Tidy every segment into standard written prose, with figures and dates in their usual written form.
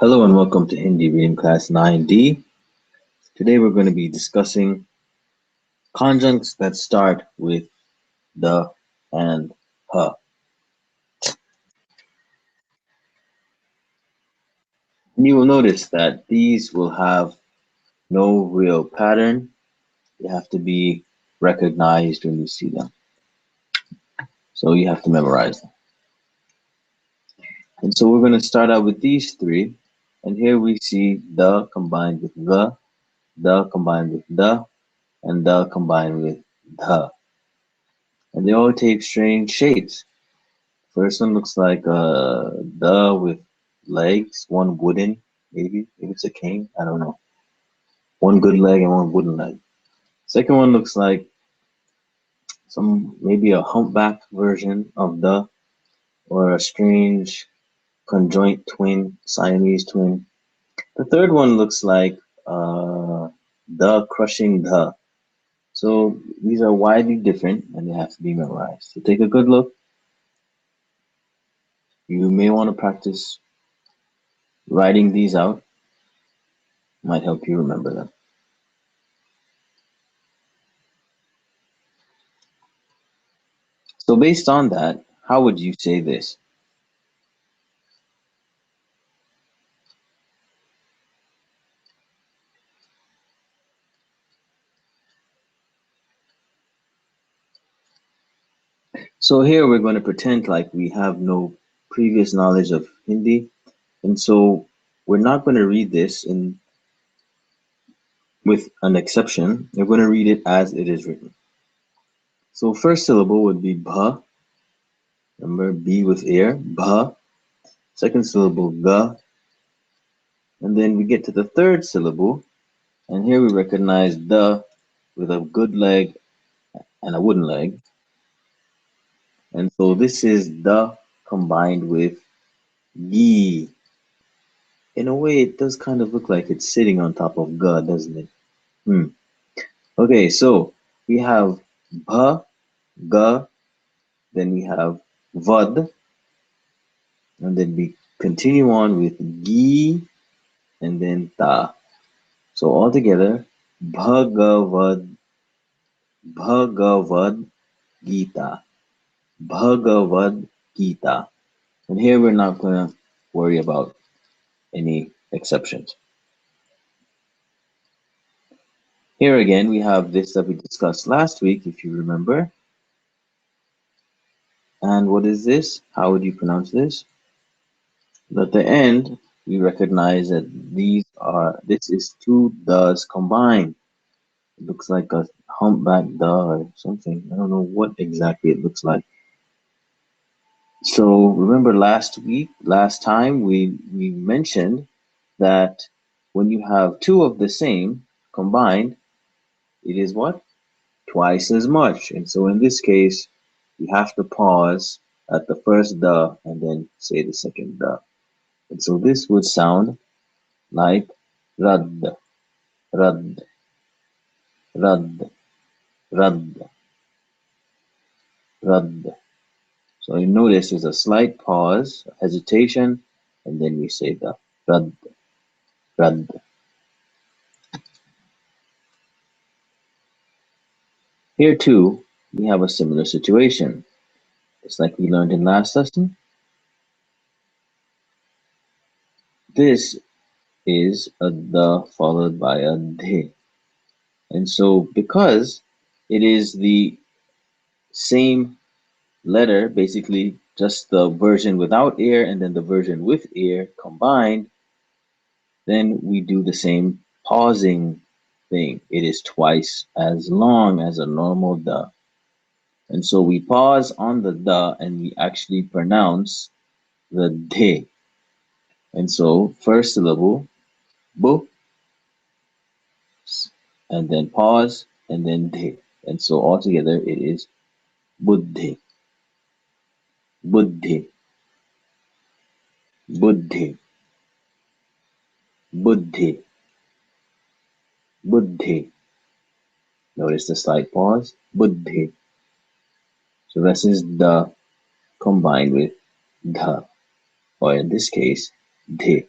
Hello and welcome to Hindi Reading Class 9D. Today we're going to be discussing conjuncts that start with the and ha. And you will notice that these will have no real pattern. They have to be recognized when you see them. So you have to memorize them. And so we're going to start out with these three. And here we see the combined with the combined with and the combined with the. And they all take strange shapes. First one looks like a the with legs, one wooden, maybe it's a cane, I don't know. One good leg and one wooden leg. Second one looks like some maybe a humpback version of the or a strange conjoint twin, Siamese twin. The third one looks like the crushing the. So these are widely different and they have to be memorized. So take a good look. You may want to practice writing these out. Might help you remember them. So based on that, how would you say this? So here we're going to pretend like we have no previous knowledge of Hindi. And so we're not going to read this in with an exception. We're going to read it as it is written. So first syllable would be bha. Remember B with air, bha. Second syllable ga. And then we get to the third syllable. And here we recognize the with a good leg and a wooden leg. And so this is the combined with ye. In a way, it does kind of look like it's sitting on top of ga, doesn't it? Hmm. Okay, so we have bha, ga, then we have vad, and then we continue on with gi, and then ta. So altogether, bhagavad, bhagavad gita, bhagavad gita. And here we're not going to worry about any exceptions. Here again, we have this that we discussed last week, if you remember. And what is this? How would you pronounce this? At the end, we recognize that this is two does combined. It looks like a humpback duh or something. I don't know what exactly it looks like. So remember last time we mentioned that when you have two of the same combined, it is what? Twice as much. And so in this case, you have to pause at the first the and then say the second the. And so this would sound like rad, rad, rad, rad, rad. So you notice there's a slight pause, hesitation, and then we say the rad, rad. Here too, we have a similar situation. It's like we learned in last lesson. This is a the followed by a de. And so because it is the same letter, basically just the version without air and then the version with air combined, then we do the same pausing thing. It is twice as long as a normal the. And so we pause on the the and we actually pronounce the de. And so first syllable, bu, and then pause, and then de. And so altogether it is buddhi, buddhi, buddhi, buddhi, buddhi. Notice the slight pause, buddhi. So this is the combined with the, or in this case, de.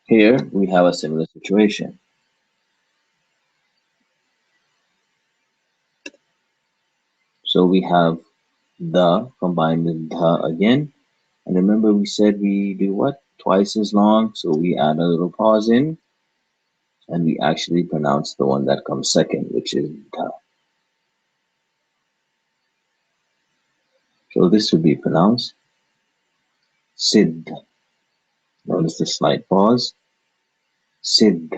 Here we have a similar situation. So we have the combined with the again. And remember we said we do what? Twice as long. So we add a little pause in and we actually pronounce the one that comes second, which is the. So this would be pronounced Sid. Notice the slight pause. Sid,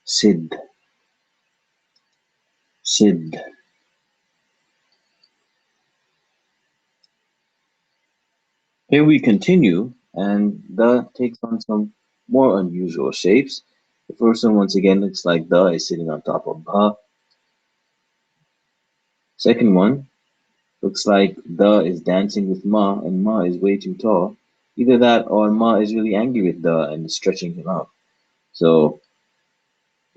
Sid, Sid. Here we continue, and the takes on some more unusual shapes. The first one, once again, looks like the is sitting on top of ba. Second one looks like the is dancing with ma, and ma is way too tall. Either that or ma is really angry with the and is stretching him out. So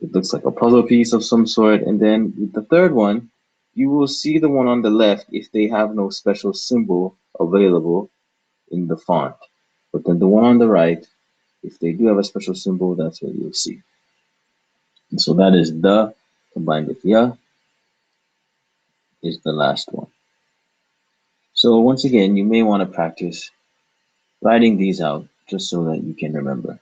it looks like a puzzle piece of some sort. And then with the third one, you will see the one on the left if they have no special symbol available in the font. But then the one on the right, if they do have a special symbol, that's what you'll see. And so that is the combined with ya is the last one. So once again, you may want to practice writing these out just so that you can remember.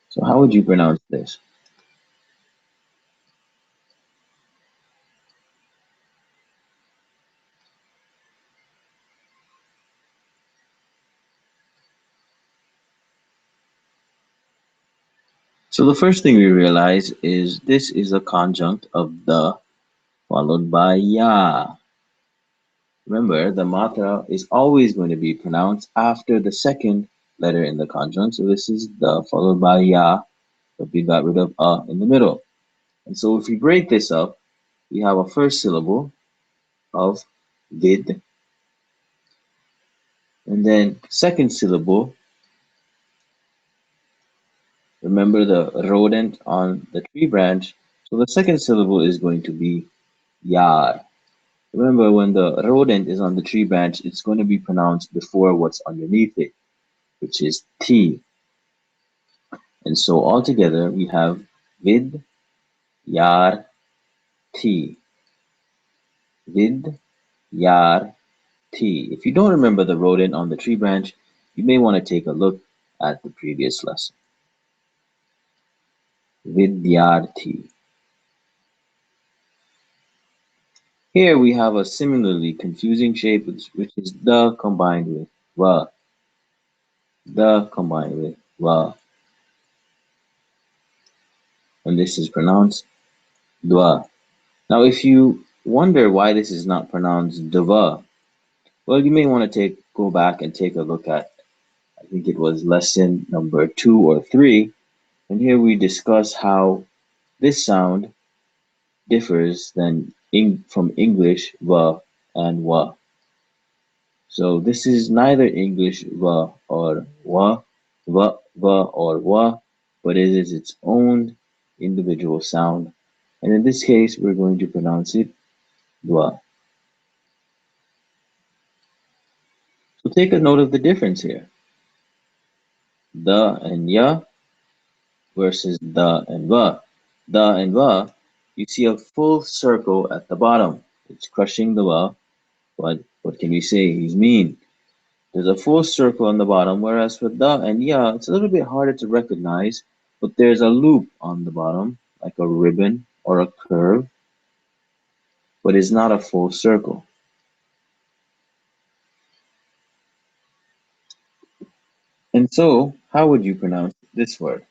So how would you pronounce this? So the first thing we realize is this is a conjunct of the followed by ya. Remember, the matra is always going to be pronounced after the second letter in the conjunct. So this is the followed by ya, but we got rid of in the middle. And so if we break this up, we have a first syllable of vid, and then second syllable, remember the rodent on the tree branch. So the second syllable is going to be yar. Remember, when the rodent is on the tree branch, it's going to be pronounced before what's underneath it, which is T. And so altogether we have vid, yar, T. Vid, yar, T. If you don't remember the rodent on the tree branch, you may want to take a look at the previous lesson. Vidyarthi. Here we have a similarly confusing shape which is the combined with va. The combined with va. And this is pronounced dwa. Now if you wonder why this is not pronounced dva, well you may want to go back and take a look at, I think it was lesson number 2 or 3, and here we discuss how this sound differs from English va and wa. So this is neither English va or va or wa, but it is its own individual sound. And in this case, we're going to pronounce it dwa. So take a note of the difference here. The and ya versus the and va. The and va, you see a full circle at the bottom. It's crushing the va, but what can we say? He's mean. There's a full circle on the bottom, whereas for the and ya, it's a little bit harder to recognize, but there's a loop on the bottom, like a ribbon or a curve, but it's not a full circle. And so, how would you pronounce this word?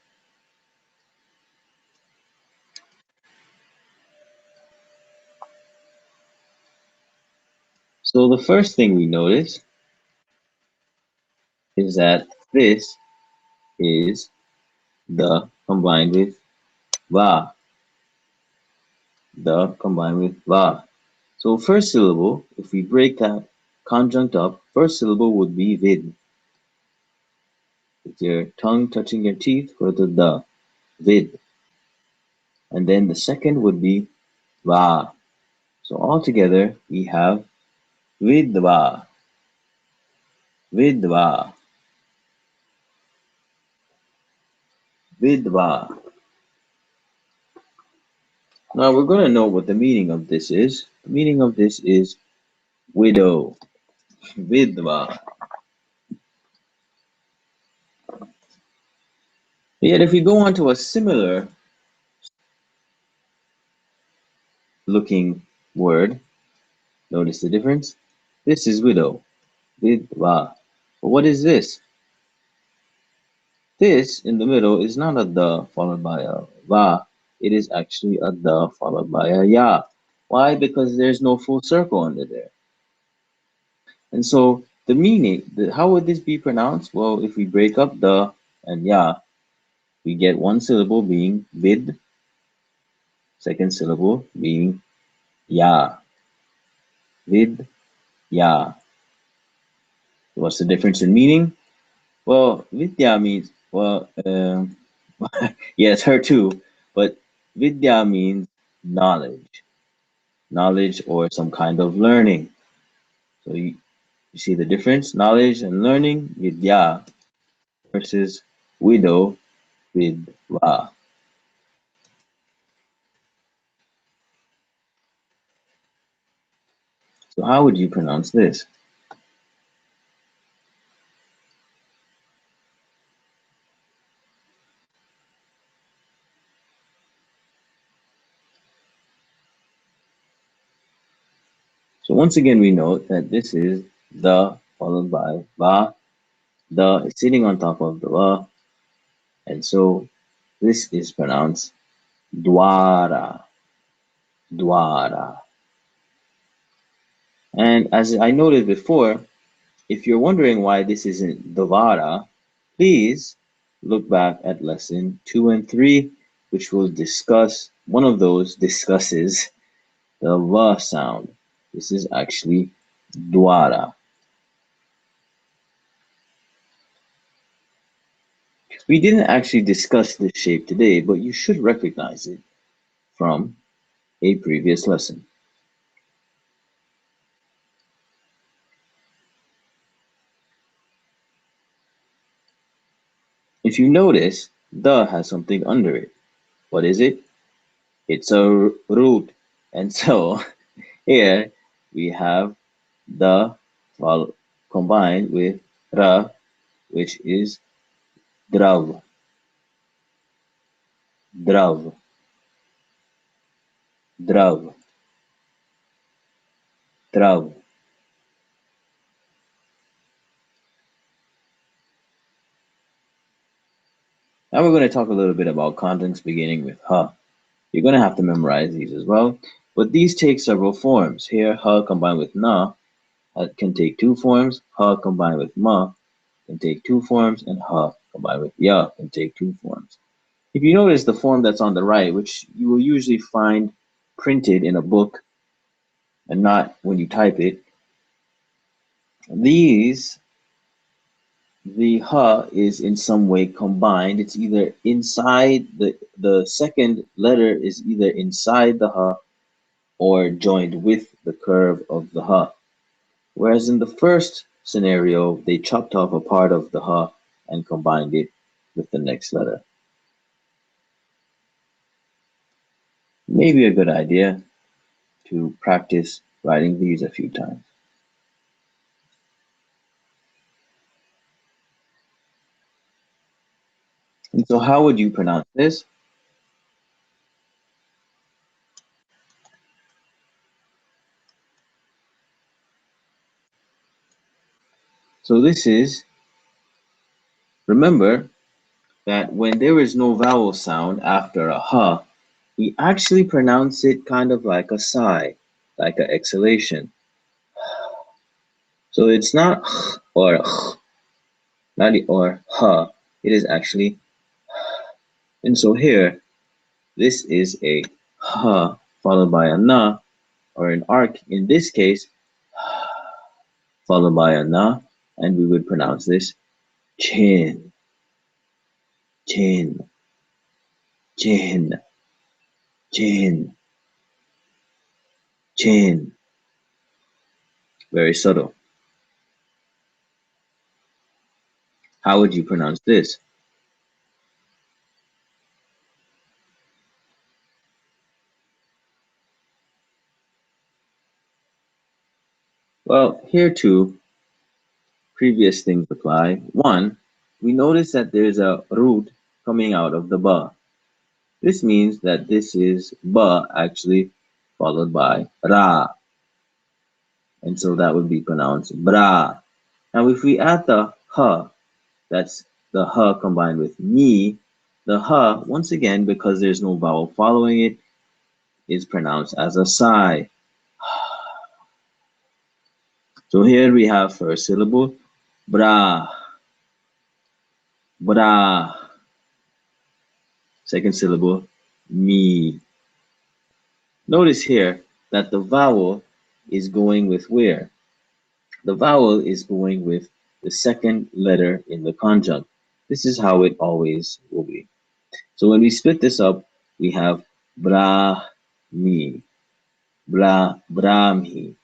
So the first thing we notice is that this is the combined with va, the combined with va. So first syllable, if we break that conjunct up, first syllable would be vid. With your tongue touching your teeth, go to the vid. And then the second would be va. So altogether we have vidva, vidva, vidva. Now we're going to know what the meaning of this is. The meaning of this is widow, vidva. Yet if we go on to a similar looking word, notice the difference? This is widow, vidva. But what is this? This in the middle is not a the followed by a va. It is actually a the followed by a ya. Why? Because there's no full circle under there. And so the meaning, how would this be pronounced? Well, if we break up the and ya, we get one syllable being vid, second syllable being ya, vid, ya. What's the difference in meaning? Well, vidya means, yeah, it's her too, but vidya means knowledge, knowledge or some kind of learning. So you see the difference? Knowledge and learning, vidya, versus widow, vidva. So how would you pronounce this? So once again, we note that this is the followed by va. The is sitting on top of the va, and so this is pronounced dwara, dwara. And as I noted before, if you're wondering why this isn't dwara, please look back at lesson 2 and 3, which will discuss, one of those discusses the va sound. This is actually dwara. We didn't actually discuss this shape today, but you should recognize it from a previous lesson. If you notice, the has something under it. What is it? It's a root. And so here we have the combined with ra, which is drav, drav, drav, drav. Now we're going to talk a little bit about conjuncts beginning with ha. You're going to have to memorize these as well. But these take several forms. Here, ha combined with na can take two forms. Ha combined with ma can take two forms. And ha combined with ya can take two forms. If you notice the form that's on the right, which you will usually find printed in a book and not when you type it, these, the ha is in some way combined. It's either inside, the second letter is either inside the ha or joined with the curve of the ha. Whereas in the first scenario, they chopped off a part of the ha and combined it with the next letter. Maybe a good idea to practice writing these a few times. And so how would you pronounce this? So this is, remember that when there is no vowel sound after a ha, we actually pronounce it kind of like a sigh, like an exhalation. So it's not or not or ha, it is actually, and so here, this is a ha followed by a na, or an arc in this case, followed by a na, and we would pronounce this chin, chin, chin, chin, chin. Very subtle. How would you pronounce this? Well, here too, previous things apply. One, we notice that there's a root coming out of the ba. This means that this is ba actually followed by ra, and so that would be pronounced bra. Now, if we add the ha, that's the ha combined with me, the ha, once again, because there's no vowel following it, is pronounced as a sigh. So here we have first syllable, bra, bra. Second syllable, me. Notice here that the vowel is going with where? The vowel is going with the second letter in the conjunct. This is how it always will be. So when we split this up, we have brahmi, brahmi,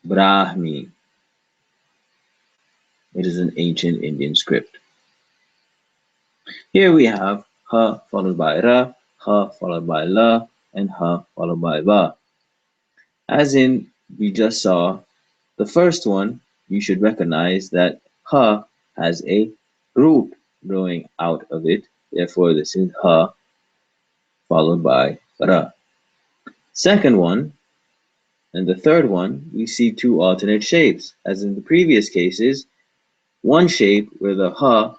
brahmi. It is an ancient Indian script. Here we have ha followed by ra, ha followed by la, and ha followed by va. As in, we just saw the first one, you should recognize that ha has a root growing out of it. Therefore, this is ha followed by ra. Second one, and the third one, we see two alternate shapes. As in the previous cases, one shape where the ha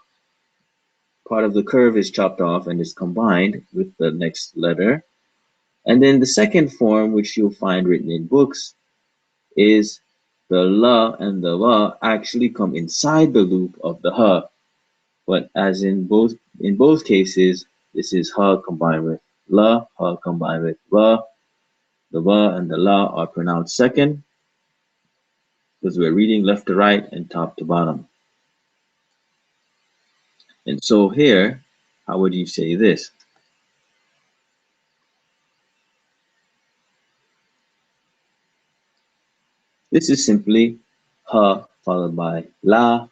part of the curve is chopped off and is combined with the next letter. And then the second form, which you'll find written in books, is the la and the va actually come inside the loop of the ha. But as in both cases, this is ha combined with la, ha combined with va. The va and the la are pronounced second because we're reading left to right and top to bottom. And so here, how would you say this? This is simply ha followed by la.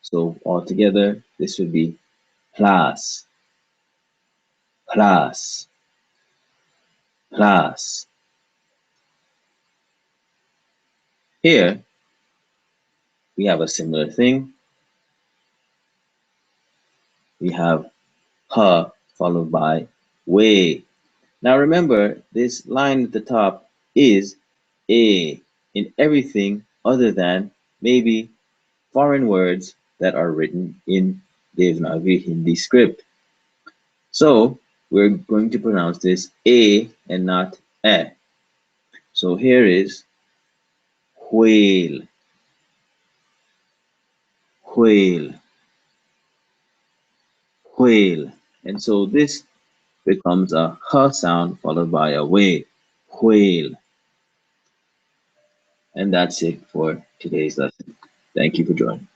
So altogether, this would be class, class, class. Here, we have a similar thing. We have ha followed by way. Now remember, this line at the top is a in everything other than maybe foreign words that are written in Devanagari Hindi script. So we're going to pronounce this a and not eh. So here is whale, whale, whale. And so this becomes a h sound followed by a way, whale. And that's it for today's lesson. Thank you for joining.